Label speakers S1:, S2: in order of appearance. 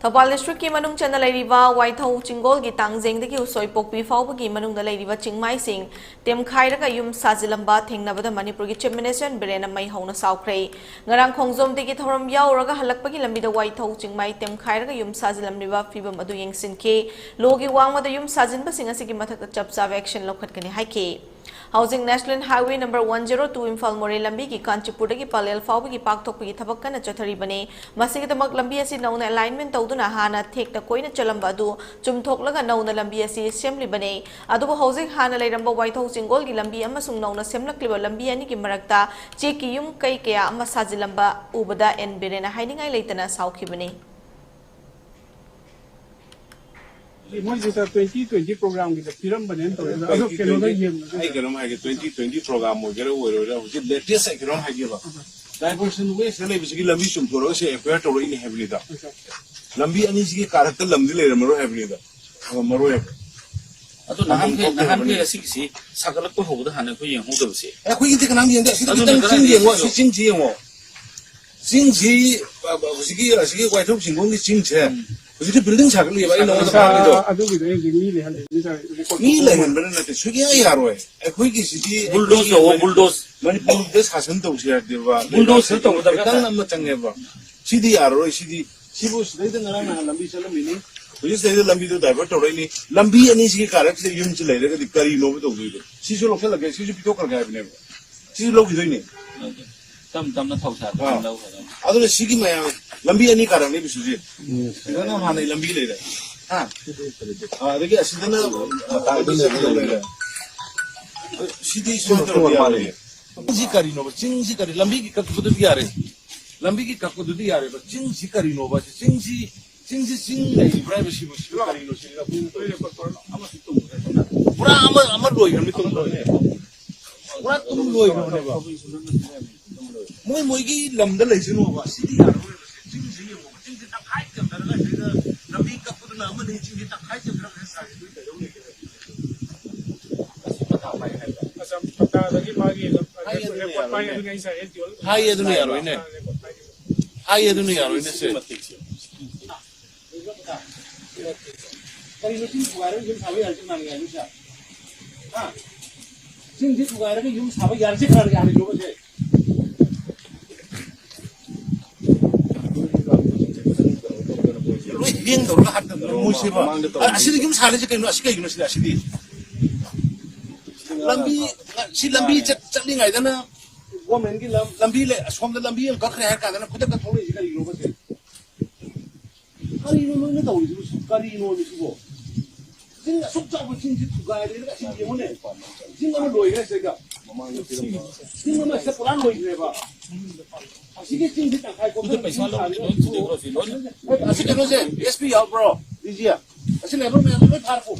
S1: Thoubal District ki manung channa leiriba Waoithou Chingol ki Tangjeng dagi Ushoipokpi faobagi manungda leiriba Chingmai sing temkhairaga yum sajillamba thengnabada Manipur ki Chief Minister Biren mai houna saokhre ngarang khongjom dagi thoram yauraga halakpagi lambida Waoithou Chingmai temkhairaga yum sajillamriba fibam adu yengsinke logi wangmada yum sajinba sing asigi mathakta chapcha action lokhatkani haike Housing National Highway number 102 Imphal More lambi ki Kanchipur dagi Palel faobagi pakthokpagi thabak kana chatharibane masigidamak lambi asi nauna alignment tawduna hana thekna koina chalamba adu chumthoklaga nauna lambi asi semlibane adubu housing hana leiramba Waoithou Chingol gi lambi amasung nauna semlakliba lambi ani ki marakta cheki yum kai kaya ama sajillamba ubada en Biren hainingai leitana saukhibane
S2: This is a 2020 program with the Biren Banen.
S3: I can have a 2020 program or get away with the latest I can have. Diversion ways, the Levis Lamishum to Russia, a better rain heavily. Lambi and his character Lamdilla heavily. Moro.
S4: I don't know how to see Sakalapo hold the hand for you.
S3: I think the Canadian was sing GMO. Sing G, Waoithou Chingol is sing chair. Was it a building circle? I know a quick city bulldoze. Manipur this hasn't those here. Bulldoze City Arrow, City. She was letting around Lambi Salamini. We just say the Lambi to divert already. Lambi and his character, the units later, the curry no with she's a local against you. She's local in it. Other Siki Maya, Lambi and Nicara, maybe Suzy. I don't know how they Lambi later. They get a citizen. City Zicarino, Ching Zicari, Lambi Capudiare, Lambi Capudiare, but Ching Zicarino, but Ching privacy was Moi Moigi Lamda Lesino, City Arrow, Ching the height of the Lamika put an amount in the height of Lambi chatting I don't know. Woman Lambi from the Lambi and got her and put up a toy. How do you know Carino is go? Sing a subject with things to guide it. Sing on the way, let's go. Sing on my separate river. She gets things that I come to the SP out, bro. This year. I said, never been powerful.